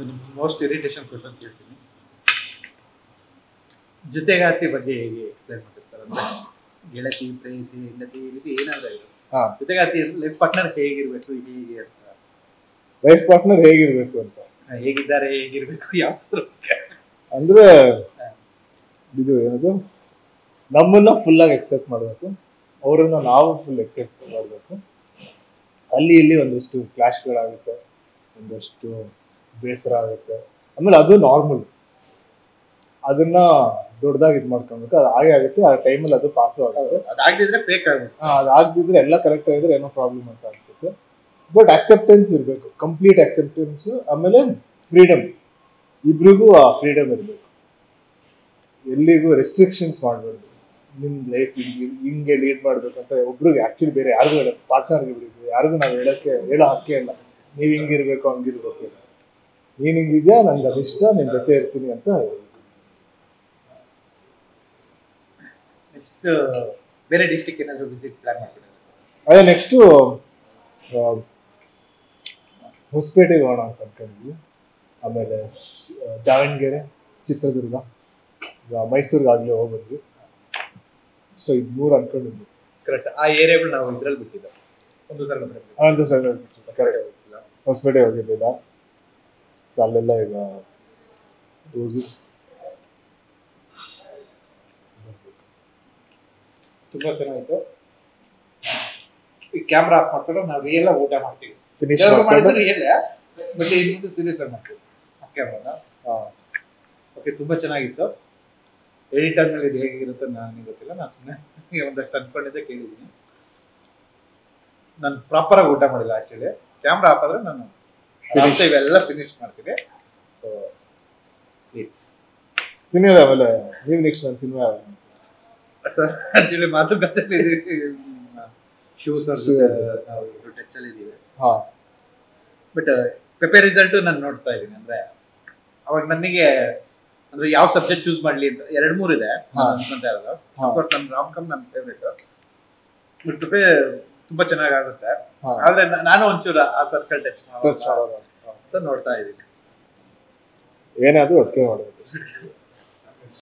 ಒಂದು most irritation question ಕೇಳ್ತೀನಿ. ಜೊತೆಗಾತಿ ಬಗ್ಗೆ ಹೇಗೆ ಎಕ್ಸ್ಪ್ಲೈನ್ ಮಾಡ್ತೀವಿ ಸರ್? ಅಂದ್ರೆ ಗೆಳತಿ, ಪ್ರೇಯಸಿ, ಹೆಂಡತಿ ಈ ರೀತಿ ಏನಾದ್ರು ಇದು ಜೊತೆಗಾತಿ ಅಂದ್ರೆ ಲೈಫ್ ಪಾರ್ಟ್ನರ್ ಹೇಗಿರ್ಬೇಕು, ಹೇಗೆ ಅಂತ. ಲೈಫ್ ಪಾರ್ಟ್ನರ್ ಹೇಗಿರ್ಬೇಕು ಅಂತ, ಹೇಗಿದ್ದಾರೆ, ಹೇಗಿರ್ಬೇಕು, ಯಾವ ಅಂದ್ರೆ ಇದು ಏನದು, ನಮ್ಮನ್ನ ಫುಲ್ ಆಗಿ ಎಕ್ಸೆಪ್ಟ್ ಮಾಡ್ಬೇಕು, ಅವರನ್ನ ನಾವು ಫುಲ್ ಎಕ್ಸೆಪ್ಟ್ ಮಾಡ್ಬೇಕು. ಅಲ್ಲಿ ಇಲ್ಲಿ ಒಂದಷ್ಟು ಕ್ಲಾಶ್ಗಳಾಗುತ್ತೆ, ಒಂದಷ್ಟು ಬೇಸರ ಆಗುತ್ತೆ, ಆಮೇಲೆ ಅದು ನಾರ್ಮಲ್. ಅದನ್ನ ದೊಡ್ಡದಾಗಿ ಇದು ಮಾಡ್ಕೊಬೇಕು, ಅದು ಹಾಗೆ ಆಗುತ್ತೆ. ಆ ಟೈಮಲ್ಲಿ ಅದು ಪಾಸು ಆಗುತ್ತೆ. ಅದಾಗದಿದ್ರೆ ಫೇಕ್ ಆಗುತ್ತೆ. ಅದಾಗದಿದ್ರೆ ಎಲ್ಲ ಕರೆಕ್ಟ್ ಆಗಿದ್ರೆ ಏನೋ ಪ್ರಾಬ್ಲಮ್ ಅಂತ ಅನ್ಸುತ್ತೆ. ಬಟ್ ಅಕ್ಸೆಪ್ಟೆನ್ಸ್ ಇರಬೇಕು, ಕಂಪ್ಲೀಟ್ ಅಕ್ಸೆಪ್ಟೆನ್ಸ್. ಆಮೇಲೆ ಫ್ರೀಡಮ್, ಇಬ್ರಿಗೂ ಆ ಫ್ರೀಡಮ್ ಇರಬೇಕು. ಎಲ್ಲಿಗೂ ರೆಸ್ಟ್ರಿಕ್ಷನ್ಸ್ ಮಾಡಬಾರ್ದು. ನಿಮ್ ಲೈಫ್ ಹಿಂಗೆ ಲೀಡ್ ಮಾಡ್ಬೇಕು ಅಂತ ಒಬ್ರಿಗೆ ಆಕ್ಚುಲಿ ಬೇರೆ ಯಾರಿಗೂ ಹೇಳೋದು, ಪಾರ್ಟ್ನರ್ಗೆ ಬಿಡಿದ್ವಿ, ಯಾರಿಗೂ ನಾವು ಹೇಳೋ ಹಕ್ಕೇ ಇಲ್ಲ. ನೀವ್ ಹಿಂಗಿರ್ಬೇಕು, ಹಂಗಿರ್ಬೇಕು, ನೀನ್ ಹಿಂಗಿದ್ಯಾ, ನಂಗೆ ಅದಿಷ್ಟ, ನಿನ್ ಜೊತೆ ಇರ್ತೀನಿ ಅಂತ ಹೇಳ್ಬೇಕು. ನೆಕ್ಸ್ಟ್ ಬೇರೆ ಡಿಸ್ಟ್ರಿಕ್ಟ್ ಏನಾದ್ರು ವಿಸಿಟ್ ಪ್ಲಾನ್ ಮಾಡ್ಕೊಂಡಿದ್ದೀರಾ? ಅದೇ ನೆಕ್ಸ್ಟು ಹೊಸಪೇಟೆಗೆ ಹೋಗೋಣ ಅಂತ ಅನ್ಕೊಂಡಿದ್ವಿ. ಆಮೇಲೆ ದಾವಣಗೆರೆ, ಚಿತ್ರದುರ್ಗ, ಮೈಸೂರಿಗೆ ಆಗ್ಲೇ ಹೋಗ್ಬಂದ್ವಿ. ಸೊ ಇದು 3 ಅನ್ಕೊಂಡಿದ್ವಿ. ಕರೆಕ್ಟ್. ಆ ಏರಿಯಾಗಳು ನಾವು ಇದ್ರಲ್ಲಿ ಬಿಟ್ಟಿದ್ದ ಒಂದು ಸಲ ಕರೆಕ್ಟ್. ಹೊಸಪೇಟೆ ಹೋಗಿರ್ಲಿಲ್ಲ. ಸೊ ಅಲ್ಲೆಲ್ಲ ಈಗ ಹೋಗಿ ತುಂಬಾ ಚೆನ್ನಾಗಿತ್ತು. ಈ ಕ್ಯಾಮ್ರಾ ಆಫ್ ಮಾಡ್ಕೊಂಡು ನಾವು ರಿಯಲ್ ಆಗಿ ಊಟ ಮಾಡ್ತೀವಿ. ಮಾಡಿದ್ರೆ ರಿಯಲ್, ಬಟ್ ಇನ್ನೊಂದು ಸೀರಿಯಸ್ ಆಗಿ ಮಾಡ್ತೀವಿ ಕ್ಯಾಮ್ರಾನ. ಓಕೆ, ತುಂಬಾ ಚೆನ್ನಾಗಿತ್ತು. ಎಡಿಟ್ ಆದ್ಮೇಲೆ ಇದು ಹೇಗಿರುತ್ತೆ ನನಗೆ ಗೊತ್ತಿಲ್ಲ. ನಾನು ಸುಮ್ಮನೆ ಒಂದಷ್ಟು ಅನ್ಕೊಂಡಿದ್ದೆ, ಕೇಳಿದ್ದೀನಿ. ನಾನು ಪ್ರಾಪರ್ ಆಗಿ ಊಟ ಮಾಡಿಲ್ಲ ಆಕ್ಚುಲಿ. ಕ್ಯಾಮ್ರಾ ಆಫ್ ಆದ್ರೆ ನಾನು ಇವೆಲ್ಲ ಫಿನಿಶ್ ಮಾಡ್ತೀನಿ. So please cinema. ಆಮೇಲೆ ನೀವು ನೆಕ್ಸ್ಟ್ ನನ್ನ ಸಿನಿಮಾ ಸರ್ ಆಕ್ಚುಲಿ ಮಾತುಕತೆ ಶೂ ಸರ್ ನಾವು ಟಚ್ ಅಲ್ಲಿ ಇದ್ದೀವಿ. ಬಟ್ ಪೆಪೆ ರಿಸಲ್ಟ್ ನಾನು ನೋಡ್ತಾ ಇದ್ದೀನಿ. ಅಂದ್ರೆ ಅವಾಗ ನನಗೆ ಅಂದ್ರೆ ಯಾವ ಸಬ್ಜೆಕ್ಟ್ ಚೂಸ್ ಮಾಡ್ಲಿ ಅಂತ 2-3 ಇದೆ ಅಂತ ಇರೋದು. ಅಫ್ಕೋರ್ಸ್ ನನ್ನ ರಾಮ್-ಕಾಮ್ ನನ್ನ ಫೇವ್ರೇಟ್. ಬಟ್ ಪೆಪೆ ತುಂಬಾ ಚೆನ್ನಾಗಾಗುತ್ತೆ. ಆದ್ರೆ ನಾನು ಒಂಚೂರು ಆ ಸರ್ಕಲ್ ಟಚ್ ಮಾಡೋದು ಅಂತ ನೋಡ್ತಾ ಇದ್ದೀನಿ. ಏನಾದ್ರು ಒಟ್ಟಿಗೆ ಮಾಡಬೇಕು.